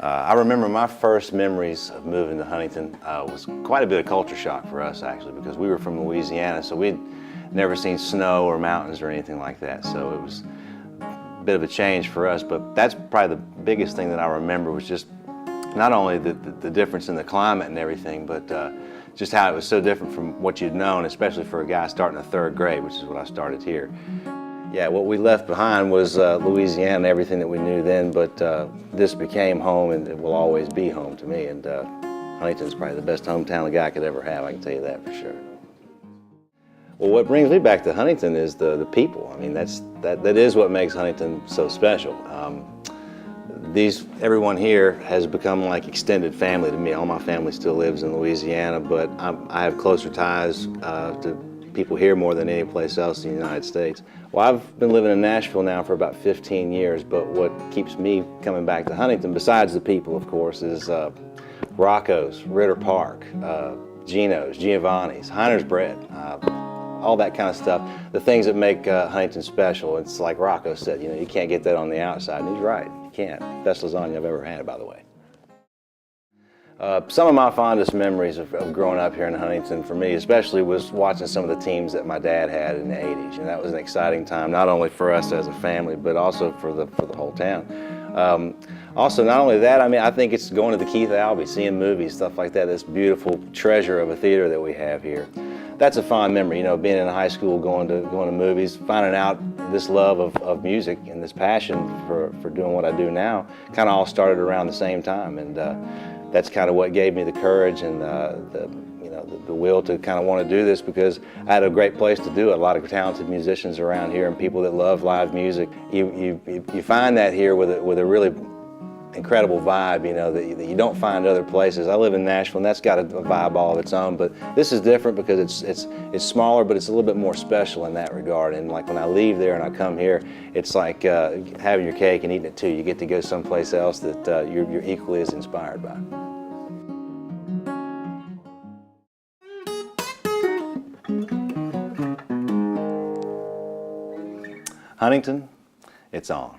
I remember my first memories of moving to Huntington was quite a bit of culture shock for us, actually, because we were from Louisiana, so we'd never seen snow or mountains or anything like that. So it was a bit of a change for us, but that's probably the biggest thing that I remember was just not only the difference in the climate and everything, but just how it was so different from what you'd known, especially for a guy starting the third grade, which is what I started here. Yeah, what we left behind was Louisiana and everything that we knew then, but this became home and it will always be home to me. And Huntington's probably the best hometown a guy could ever have, I can tell you that for sure. Well, what brings me back to Huntington is the people. I mean, that is what makes Huntington so special. Everyone here has become like extended family to me. All my family still lives in Louisiana, but I have closer ties to people here more than any place else in the United States. Well, I've been living in Nashville now for about 15 years, but what keeps me coming back to Huntington, besides the people, of course, is Rocco's, Ritter Park, Gino's, Giovanni's, Heiner's Bread, all that kind of stuff. The things that make Huntington special. It's like Rocco said, you know, you can't get that on the outside, and he's right, you can't. Best lasagna I've ever had, by the way. Some of my fondest memories of growing up here in Huntington, for me especially, was watching some of the teams that my dad had in the 80s. And that was an exciting time, not only for us as a family, but also for the whole town. Also, not only that, I mean, I think it's going to the Keith Albee, seeing movies, stuff like that, this beautiful treasure of a theater that we have here. That's a fond memory, you know, being in high school, going to movies, finding out this love of music and this passion for doing what I do now kind of all started around the same time. And that's kind of what gave me the courage and the will to kind of want to do this, because I had a great place to do it. A lot of talented musicians around here and people that love live music. You find that here with a really incredible vibe, you know, that you don't find other places. I live in Nashville, and that's got a vibe all of its own, but this is different because it's smaller, but it's a little bit more special in that regard. And like when I leave there and I come here, it's like having your cake and eating it too. You get to go someplace else that you're equally as inspired by. Huntington, it's on.